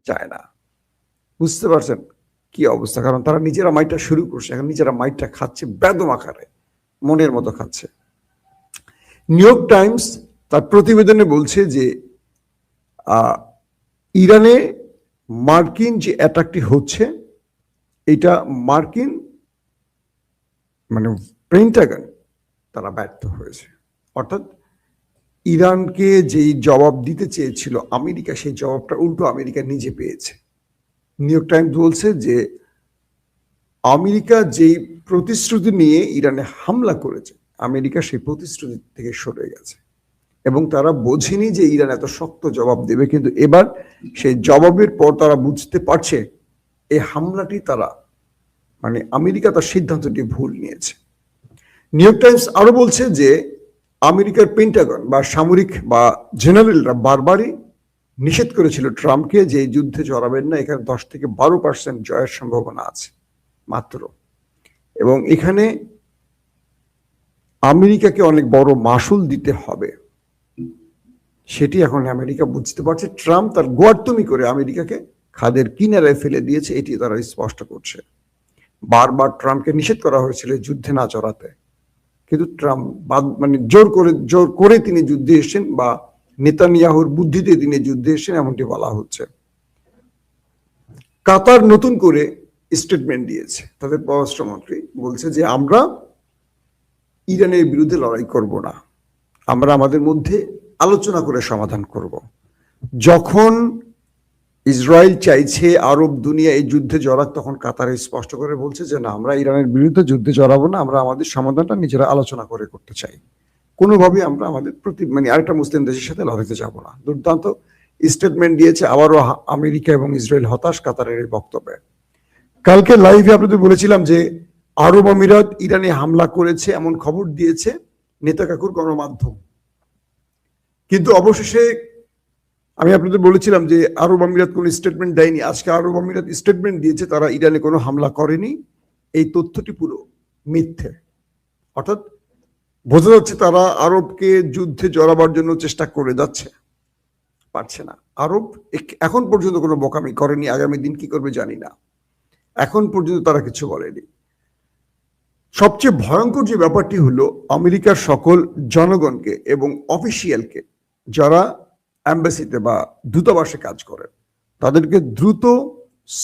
চায় না। বুঝতে পারছেন কি অবস্থা? কারণ তারা নিজেরা মাইটটা শুরু করছে, এখন নিজেরা মাইটটা খাচ্ছে বেদম আকারে, মনের মতো খাচ্ছে। নিউ ইয়র্ক টাইমস তার প্রতিবেদনে বলছে যে ইরানে মার্কিন যে অ্যাটাকটি হচ্ছে এটা মার্কিন মানে পেন্টাগন তারা ব্যর্থ হয়েছে। অর্থাৎ ইরানকে যেই জবাব দিতে চেয়েছিল আমেরিকা, সেই জবাবটা উল্টো আমেরিকা নিজে পেয়েছে। নিউ ইয়র্ক টাইমস বলছে যে আমেরিকা যেই প্রতিশ্রুতি নিয়ে ইরানে হামলা করেছে, আমেরিকা সেই প্রতিশ্রুতি থেকে সরে গেছে এবং তারা বোঝেনি যে ইরান এত শক্ত জবাব দেবে, কিন্তু এবার সেই জবাবের পর তারা বুঝতে পারছে এই হামলাটি তারা মানে আমেরিকা তার সিদ্ধান্তটি ভুল নিয়েছে। নিউ ইয়র্ক টাইমস আরো বলছে যে আমেরিকার পেন্টাগন বা সামরিক বা জেনারেলরা বারবারই নিষেধ করেছিল ট্রাম্পকে যে এই যুদ্ধে জড়াবেন না, এখানে 10 থেকে 12% জয়ের সম্ভাবনা আছে মাত্র, এবং এখানে আমেরিকাকে অনেক বড় মাসুল দিতে হবে। সেটি এখন আমেরিকা বুঝতে পারছে। ট্রাম্প তার গোয়ার্তুমি করে আমেরিকাকে খাদের কিনারায় ফেলে দিয়েছে, এটি তারা স্পষ্ট করছে। বারবার ট্রাম্পকে নিষেধ করা হয়েছিল যুদ্ধে না জড়াতে, কিন্তু ট্রাম্প মানে জোর করে তিনি যুদ্ধে এসেছেন বা নেতানিয়াহুর বুদ্ধিতে তিনি যুদ্ধে এসেছেন এমনটি বলা হচ্ছে। কাতার নতুন করে স্টেটমেন্ট দিয়েছে, তাদের পররাষ্ট্রমন্ত্রী বলছে যে আমরা ইরানের বিরুদ্ধে লড়াই করব না, আমরা আমাদের মধ্যে আলোচনা করে সমাধান করব। যখন ইসরায়েল চাইছে আরব দুনিয়া এই যুদ্ধে জড়াক, তখন কাতারে স্পষ্ট করে বলছে যে না, আমরা ইরানের বিরুদ্ধে যুদ্ধে জড়াবো না, আমরা আমাদের সমাধানটা নিজেরা আলোচনা করে করতে চাই, কোনোভাবে আমরা আমাদের মানে আরেকটা মুসলিম দেশের সাথে লড়াইতে যাব না। দুর্দান্ত স্টেটমেন্ট দিয়েছে। আবারও আমেরিকা এবং ইসরায়েল হতাশ কাতারের এই বক্তব্যে। কালকে লাইভে আপনাদের বলেছিলাম যে আরব আমিরাত ইরানে হামলা করেছে এমন খবর দিয়েছে নেতা কাকুর গণমাধ্যম, কিন্তু অবশেষে আমি আপনাদের বলেছিলাম যে আরব আমিরাত কোনো স্টেটমেন্ট দেয়নি। আজকে আরব আমিরাত স্টেটমেন্ট দিয়েছে তারা ইরানে কোনো হামলা করেনি। এই তথ্যটি পুরো মিথ্যে। অর্থাৎ বোঝা যাচ্ছে তারা আরবকে যুদ্ধে জড়াবার জন্য চেষ্টা করে যাচ্ছে, পারছে না। আরব এখন পর্যন্ত কোনো বোকামি করেনি, আগামী দিন কি করবে জানি না, এখন পর্যন্ত তারা কিছু বলেনি। সবচেয়ে ভয়ঙ্কর যে ব্যাপারটি হলো আমেরিকার সকল জনগণকে এবং অফিসিয়ালকে যারা অ্যাম্বাসিতে বা দূতাবাসে কাজ করেন তাদেরকে দ্রুত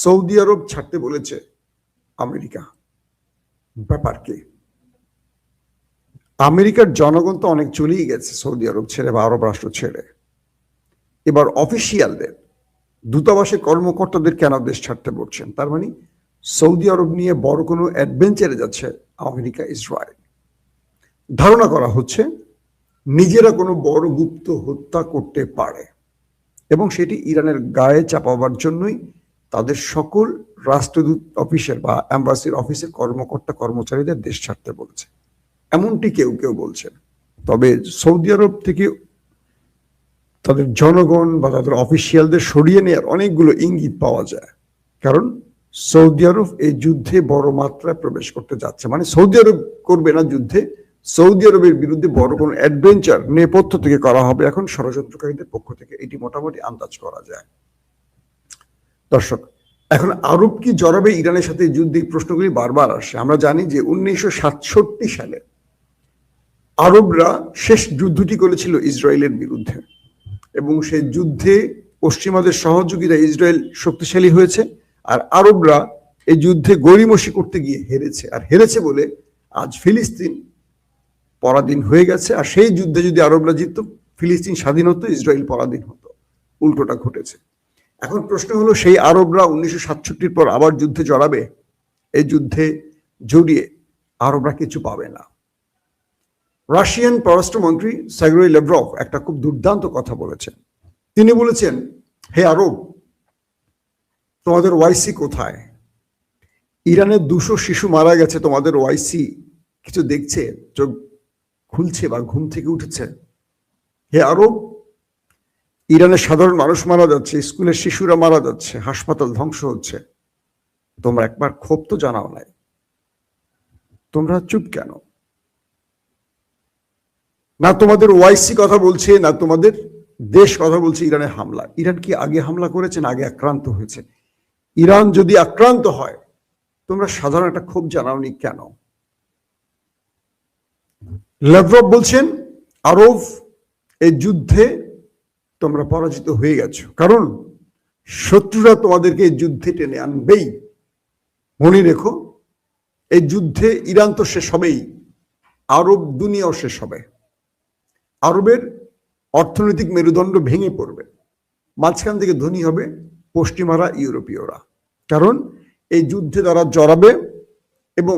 সৌদি আরব ছাড়তে বলেছে আমেরিকা। ব্যাপার কি? আমেরিকার জনগণ তো অনেক চলেই গেছে সৌদি আরব ছেড়ে বা আরব রাষ্ট্র ছেড়ে, এবার অফিসিয়ালদের দূতাবাসের কর্মকর্তাদের কেন দেশ ছাড়তে বলছেন? তার মানে সৌদি আরব নিয়ে বড় কোনো অ্যাডভেঞ্চারে যাচ্ছে আমেরিকা ইসরায়েল। ধারণা করা হচ্ছে নিজেরা কোনো বড় গুপ্ত হত্যা করতে পারে এবং সেটি ইরানের গায়ে চাপাবার জন্যই তাদের সকল রাষ্ট্রদূত অফিসের বা অ্যাম্বাসির অফিসের কর্মকর্তা কর্মচারীদের দেশ ছাড়তে বলছে, এমনটি কেউ কেউ বলছেন। তবে সৌদি আরব থেকে তাদের জনগণ বা তাদের অফিসিয়ালদের সরিয়ে নেওয়ার অনেকগুলো ইঙ্গিত পাওয়া যায়, কারণ সৌদি আরব এই যুদ্ধে বড় মাত্রায় প্রবেশ করতে যাচ্ছে। মানে সৌদি আরব করবে না যুদ্ধে, সৌদি আরবের বিরুদ্ধে বড় কোনো অ্যাডভেঞ্চার নেপথ্য থেকে করা হবে এখন ষড়যন্ত্রকারীদের পক্ষ থেকে, এটি মোটামুটি আন্দাজ করা যায়। দর্শক, এখন আরব কি জড়াবে ইরানের সাথে যুদ্ধে? প্রশ্নগুলি বারবার আসে। আমরা জানি যে 1967 সালে আরবরা শেষ যুদ্ধটি করেছিল ইসরায়েলের বিরুদ্ধে এবং সেই যুদ্ধে পশ্চিমাদের সহযোগিতায় ইসরায়েল শক্তিশালী হয়েছে, আর আরবরা এই যুদ্ধে গড়িমসি করতে গিয়ে হেরেছে। আর হেরেছে বলে আজ ফিলিস্তিন পরাধীন হয়ে গেছে। আর সেই যুদ্ধে যদি আরবরা জিততো, ফিলিস্তিন স্বাধীন হতো, ইসরায়েল পরাধীন হতো। উল্টোটা ঘটেছে। এখন প্রশ্ন হলো, সেই আরবরা 1967 পর আবার যুদ্ধে জড়াবে? এই যুদ্ধে জড়িয়ে আরবরা কিছু পাবে না। রাশিয়ান পররাষ্ট্রমন্ত্রী সার্গেই ল্যাভরভ একটা খুব দুর্দান্ত কথা বলেছেন। তিনি বলেছেন, হে আরব, তোমাদের ওয়াইসি কোথায়? ইরানের 200 শিশু মারা গেছে, তোমাদের ওয়াইসি কিছু দেখছে? চোখ খুলছে বা ঘুম থেকে উঠেছে? হে আরব, ইরানের সাধারণ মানুষ মারা যাচ্ছে, স্কুলের শিশুরা মারা যাচ্ছে, হাসপাতাল ধ্বংস হচ্ছে, তোমরা একবার ক্ষোভ তো জানাও নাই, তোমরা চুপ কেন? না তোমাদের ওয়াইসি কথা বলছে, না তোমাদের দেশ কথা বলছে ইরানের হামলা। ইরান কি আগে হামলা করেছে না আগে আক্রান্ত হয়েছে? ইরান যদি আক্রান্ত হয়, তোমরা সাধারণ একটা ক্ষোভ জানাওনি কেন? ল্যাভরভ বলছেন আরব এই যুদ্ধে তোমরা পরাজিত হয়ে গেছো, কারণ শত্রুরা তোমাদেরকে এই যুদ্ধে টেনে আনবেই। মনে রেখো, এই যুদ্ধে ইরান তো শেষ হবেই, আরব দুনিয়াও শেষ হবে। আরবের অর্থনৈতিক মেরুদণ্ড ভেঙে পড়বে, মাঝখান থেকে ধনী হবে পশ্চিমারা, ইউরোপীয়রা। কারণ এই যুদ্ধে তারা জড়াবে এবং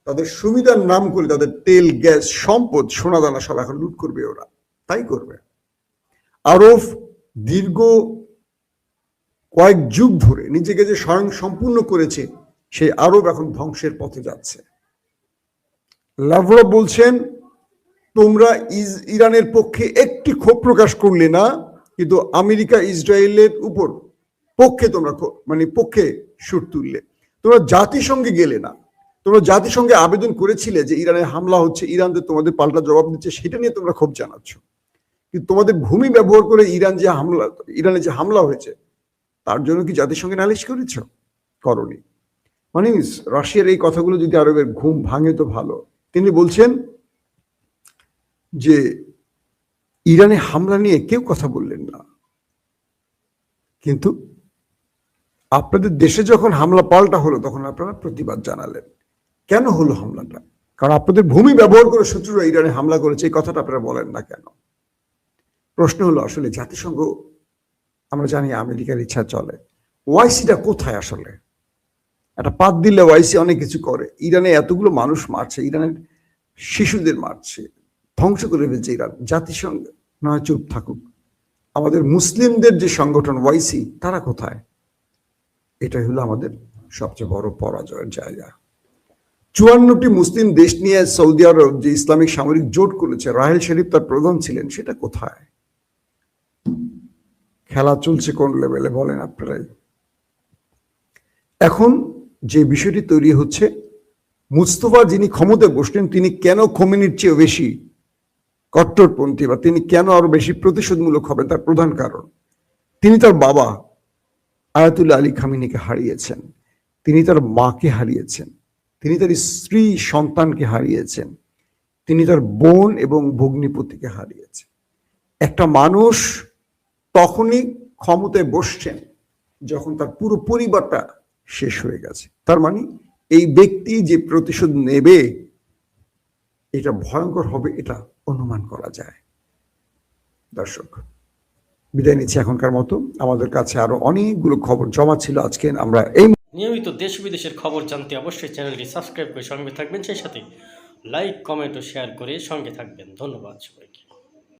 তাদের সুবিধার নাম করে তাদের তেল, গ্যাস, সম্পদ, সোনাদানা সব এখন লুট করবে ওরা। তাই করবে। আরব দীর্ঘ কয়েক যুগ ধরে নিজেকে যে স্বয়ং সম্পূর্ণ করেছে, সেই আরব এখন ধ্বংসের পথে যাচ্ছে। লাভরভ বলছেন তোমরা ইরানের পক্ষে একটি ক্ষোভ প্রকাশ করলে না, কিন্তু আমেরিকা ইসরায়েলের উপর পক্ষে তোমরা পক্ষে সুর তুললে। তোমরা জাতিসংঘে গেলে না, তোমরা জাতিসংঘে আবেদন করেছিলে যে ইরানের হামলা হচ্ছে, ইরান যে তোমাদের পাল্টা জবাব দিচ্ছে, সেটা নিয়ে তোমরা ক্ষোভ জানাচ্ছ। কিন্তু তোমাদের ভূমি ব্যবহার করে ইরানে যে হামলা হয়েছে, তার জন্য কি জাতিসংঘে নালিশ করেছ? করনি। মানে রাশিয়ার এই কথাগুলো যদি আরবের ঘুম ভাঙে তো ভালো। তিনি বলছেন যে ইরানে হামলা নিয়ে কেউ কথা বললেন না, কিন্তু আপনাদের দেশে যখন হামলা পাল্টা হলো তখন আপনারা প্রতিবাদ জানালেন। কেন হলো হামলাটা? কারণ আপনাদের ভূমি ব্যবহার করে শত্রুরা ইরানে হামলা করেছে, এই কথাটা আপনারা বলেন না কেন? প্রশ্ন হলো, আসলে জাতিসংঘ, আমরা জানি আমেরিকার ইচ্ছা চলে, ওয়াইসিটা কোথায়? আসলে একটা পাত দিলে ওয়াইসি অনেক কিছু করে। ইরানে এতগুলো মানুষ মারছে, ইরানের শিশুদের মারছে, ধ্বংস করে ফেলছে ইরান। জাতিসংঘ নয় চুপ থাকুক, আমাদের মুসলিমদের যে সংগঠন ওয়াইসি, তারা কোথায়? এটাই হলো আমাদের সবচেয়ে বড় পরাজয়ের জায়গা। 54টি মুসলিম দেশ নিয়ে সৌদি আরব যে ইসলামিক সামরিক জোট করেছে, রাহেল শরীফ তার প্রধান ছিলেন, সেটা কোথায়? খেলা চলছে কোন লেভেলে বলেন আপনারাই। এখন যে বিষয়টি তৈরি হচ্ছে, মুস্তফা যিনি ক্ষমতায় বসলেন, তিনি কেন খোমেনির চেয়ে বেশি কট্টরপন্থী বা তিনি কেন আরো বেশি প্রতিশোধমূলক হবেন, তার প্রধান কারণ তিনি তার বাবা আয়াতুল্লাহ আলী খামেনিকে হারিয়েছেন, তিনি তার মাকে হারিয়েছেন, তিনি তার স্ত্রী সন্তানকে হারিয়েছেন, তিনি তার বোন এবং ভগ্নিপতিকে হারিয়েছেন। একটা মানুষ তখনই ক্ষমতায় বসছেন যখন তার পুরো পরিবারটা শেষ হয়ে গেছে। তার মানে এই ব্যক্তি যে প্রতিশোধ নেবে, এটা ভয়ঙ্কর হবে, এটা অনুমান করা যায়। দর্শক, বিদায় নিচ্ছি এখনকার মতো। আমাদের কাছে আরো অনেকগুলো খবর জমা ছিল আজকে। আমরা এই নিয়মিত দেশ বিদেশের খবর জানতে অবশ্যই চ্যানেলটি সাবস্ক্রাইব করে সঙ্গে থাকবেন, সেই সাথে লাইক, কমেন্ট ও শেয়ার করে সঙ্গে থাকবেন। ধন্যবাদ সবাইকে।